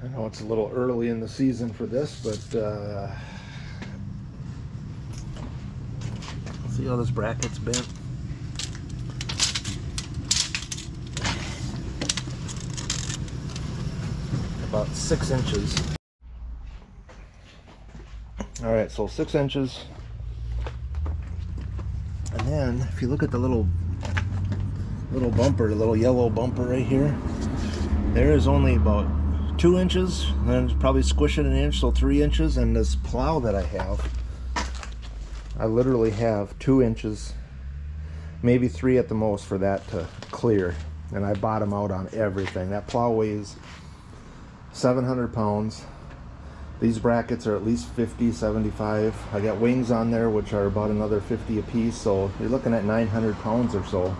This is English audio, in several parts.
I know it's a little early in the season for this, but see how this bracket's bent? About 6 inches. All right, so 6 inches. And then if you look at the little bumper, the little yellow bumper right here, there is only about 2 inches, and then probably squish it an inch, so 3 inches. And this plow that I have, I literally have 2 inches, maybe 3 at the most, for that to clear. And I bottom out on everything. That plow weighs 700 pounds. These brackets are at least 50, 75. I got wings on there, which are about another 50 a piece, so you're looking at 900 pounds or so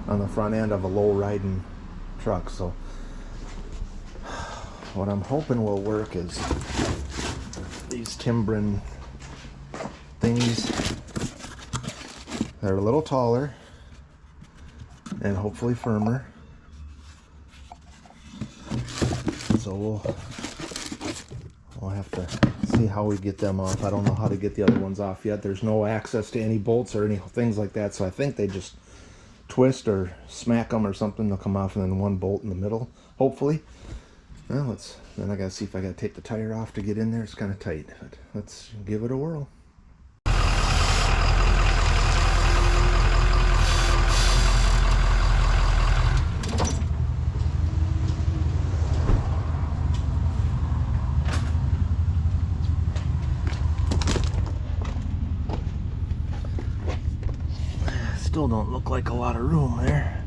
on the front end of a low riding truck. So what I'm hoping will work is these Timbren things. They're a little taller and hopefully firmer. So we'll have to see how we get them off. I don't know how to get the other ones off yet. There's no access to any bolts or any things like that, so I think they just twist or smack them or something. They'll come off, and then one bolt in the middle, hopefully. Well, then I gotta see if I gotta take the tire off to get in there. It's kind of tight, but let's give it a whirl. Still don't look like a lot of room there.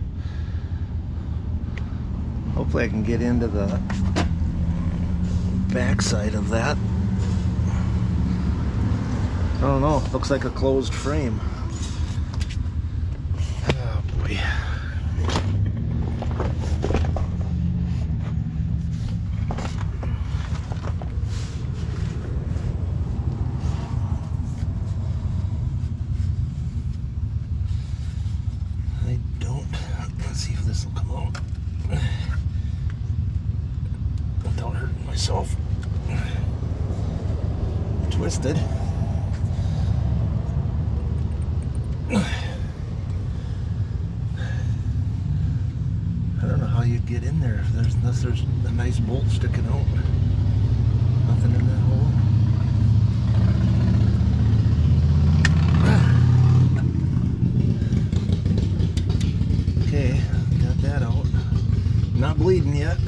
Hopefully I can get into the backside of that. I don't know, looks like a closed frame. Oh boy. Twisted. I don't know how you'd get in there unless there's a nice bolt sticking out. Nothing in that hole. Okay, got that out. Not bleeding yet.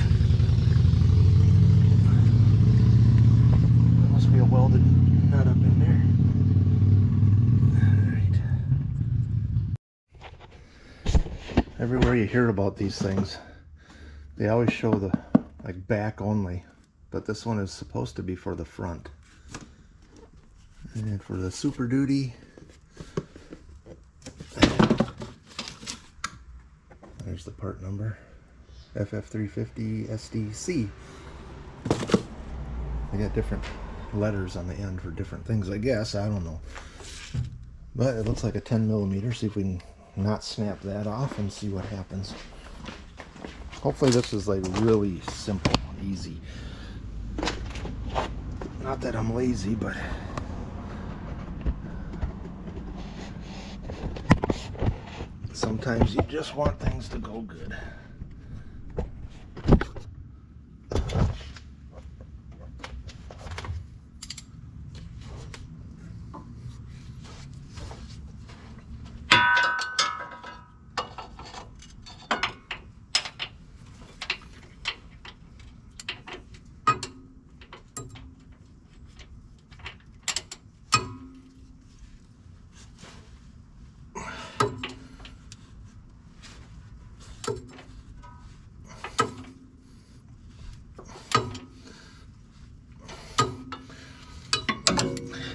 Must be a welded nut up in there. Alright. Everywhere you hear about these things, they always show the back only, but this one is supposed to be for the front. And then for the Superduty, there's the part number, FF350 SDC. They got different letters on the end for different things, I guess. I don't know, but it looks like a 10mm. See if we can not snap that off and see what happens. Hopefully this is like really simple, easy. Not that I'm lazy, but sometimes you just want things to go good.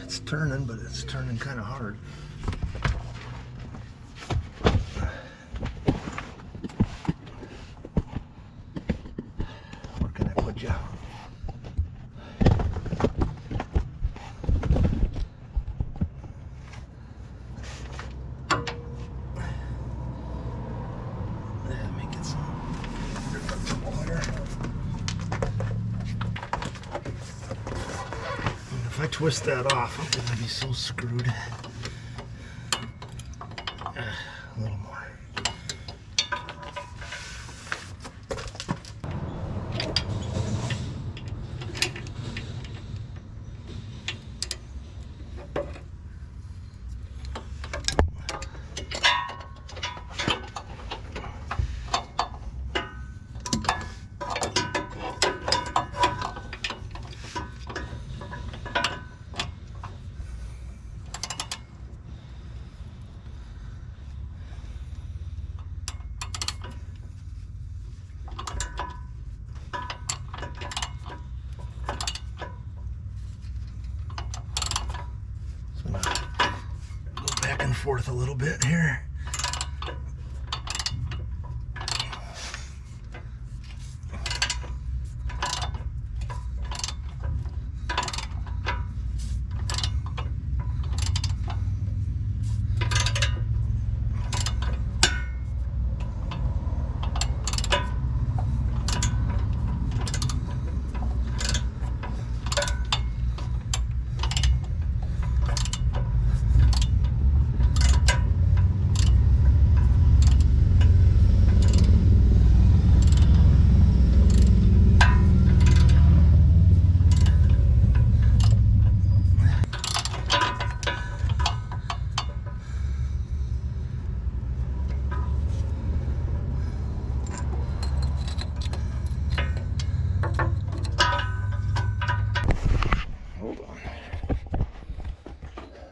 It's turning, but it's turning kind of hard. Where can I put you? Let me get some water. I twist that off, I'm gonna be so screwed. A little more. Back and forth a little bit here.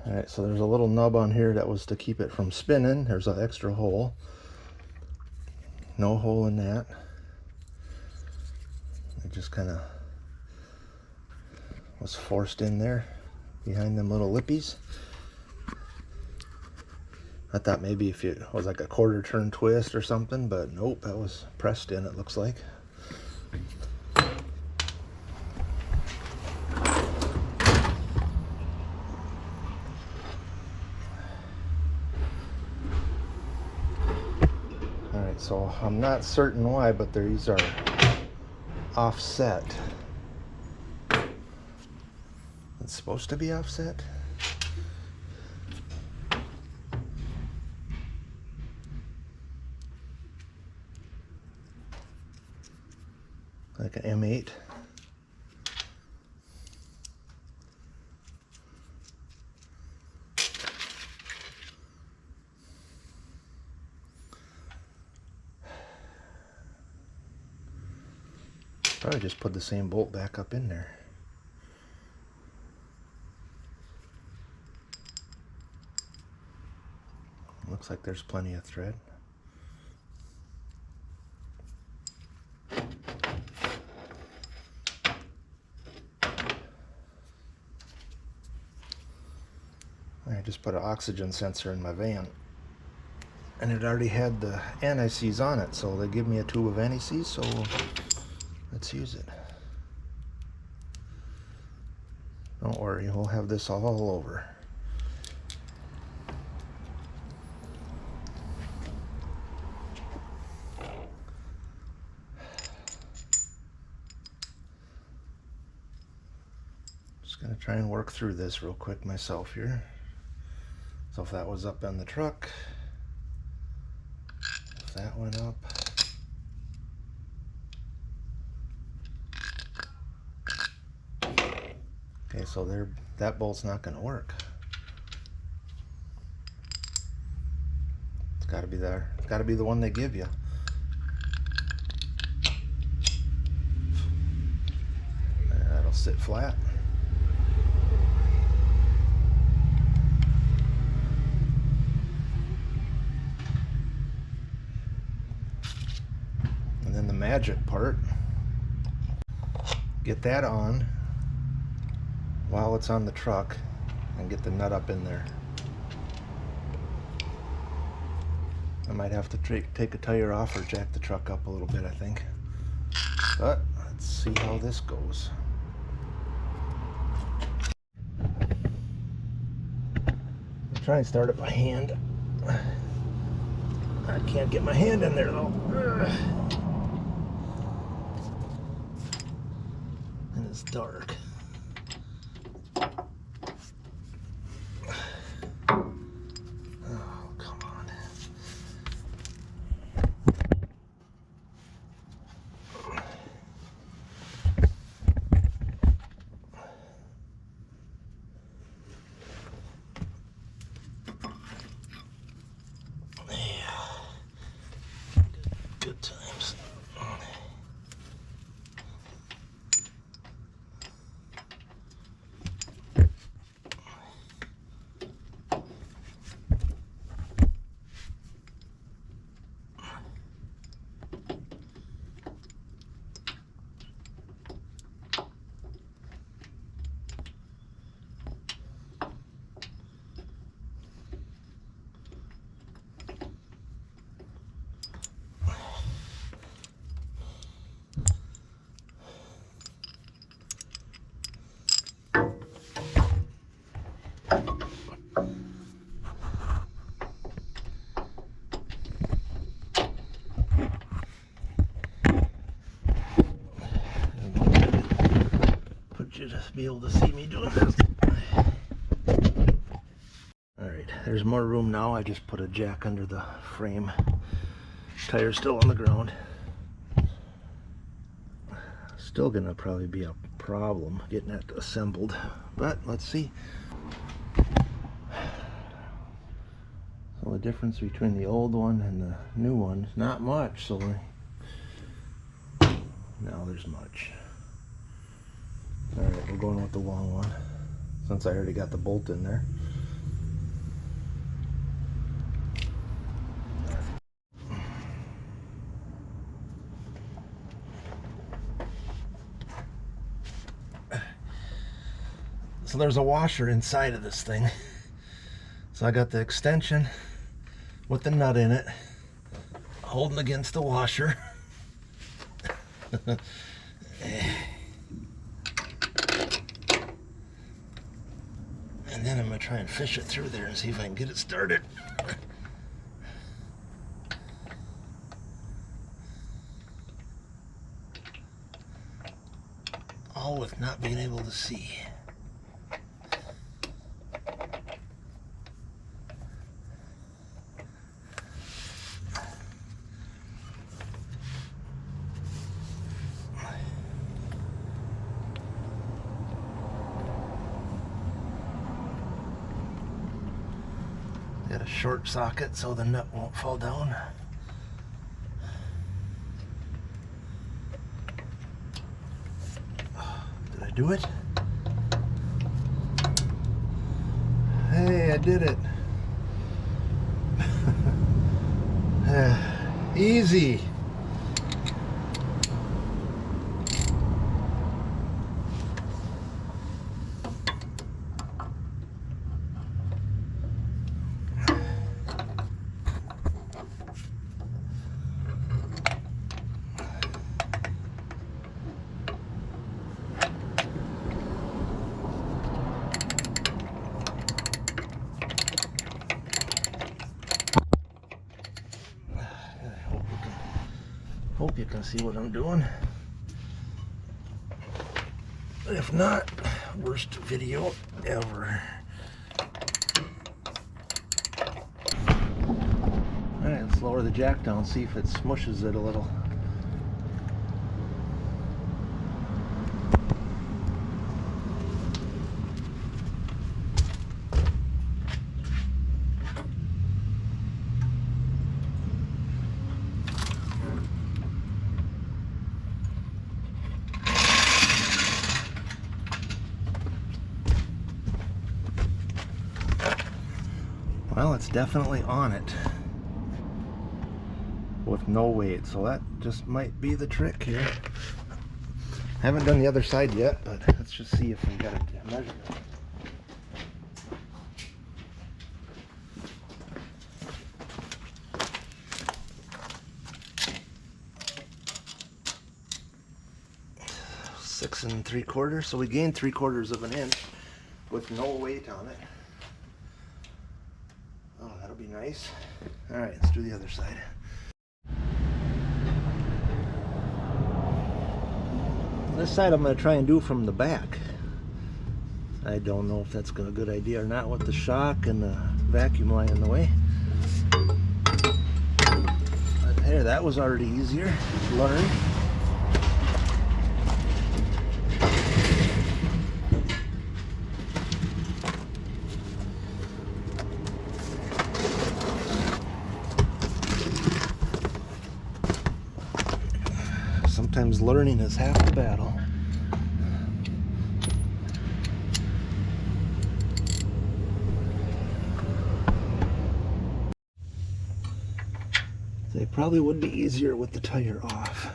Alright, so there's a little nub on here that was to keep it from spinning. There's an extra hole. No hole in that. It just kind of was forced in there behind them little lippies. I thought maybe if it was like a quarter turn twist or something, but nope, that was pressed in, it looks like. So I'm not certain why, but these are offset. It's supposed to be offset. Like an M8. Probably just put the same bolt back up in there. Looks like there's plenty of thread. I just put an oxygen sensor in my van, and it already had the anti-seize on it, so they give me a tube of anti-seize, so let's use it. Don't worry, we'll have this all over. Just gonna try and work through this real quick myself here. So if that was up on the truck, if that went up, okay, so there, that bolt's not going to work. It's got to be there. It's got to be the one they give you. That'll sit flat. And then the magic part, get that on while it's on the truck and get the nut up in there. I might have to take a tire off or jack the truck up a little bit, I think. But let's see how this goes. I'll try and start it by hand. I can't get my hand in there though. And it's dark. you to be able to see me doing this. Alright, there's more room now. I just put a jack under the frame. Tire's still on the ground. Still gonna probably be a problem getting that assembled, but let's see. So the difference between the old one and the new one is not much, so now there's much. Alright, we're going with the long one since I already got the bolt in there. So there's a washer inside of this thing. So I got the extension with the nut in it, holding against the washer. And then I'm going to try and fish it through there and see if I can get it started. All with not being able to see. Got a short socket so the nut won't fall down. Did I do it? Hey, I did it. Easy. Hope you can see what I'm doing. If not, worst video ever. Alright, let's lower the jack down, see if it smushes it a little. Well, it's definitely on it with no weight, so that just might be the trick here. I haven't done the other side yet, but let's just see if we got a measurement. Six and 3/4, so we gained 3/4 of an inch with no weight on it. Oh, that'll be nice. All right, let's do the other side. This side I'm going to try and do from the back. I don't know if that's a good idea or not with the shock and the vacuum line in the way. But there, that was already easier to learn. Sometimes learning is half the battle. They probably would be easier with the tire off.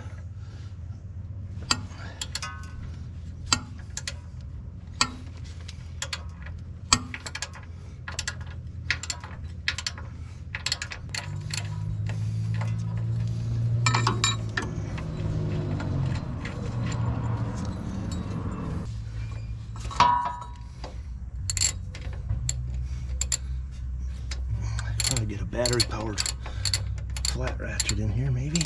Probably get a battery powered flat ratchet in here maybe.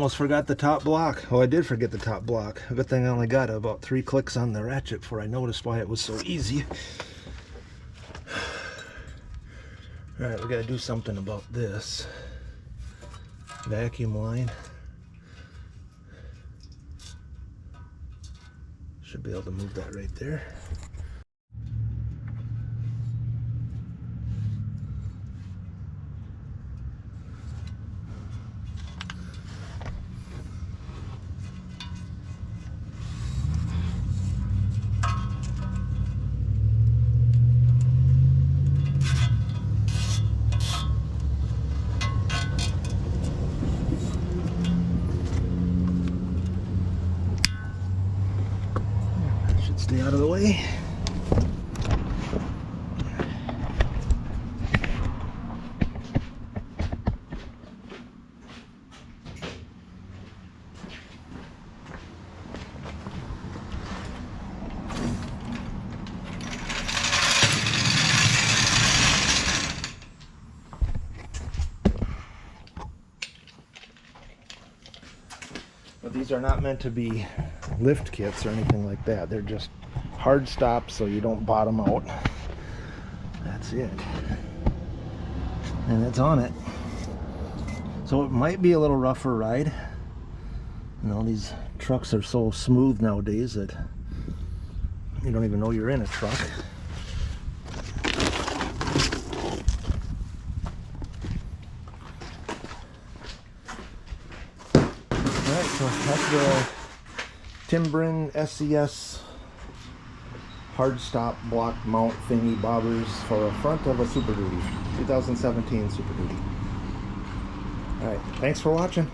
almost forgot the top block. Oh, I did forget the top block. A good thing I only got about 3 clicks on the ratchet before I noticed why it was so easy. Alright, we gotta do something about this. Vacuum line. Should be able to move that right there. Stay out of the way. But these are not meant to be lift kits or anything like that. They're just hard stops so you don't bottom out. That's it. And it's on it. So it might be a little rougher ride. You know, these trucks are so smooth nowadays that you don't even know you're in a truck. Alright, so that's the Timbren SCS hard stop block mount thingy bobbers for a front of a Superduty, 2017 Superduty. Alright, thanks for watching.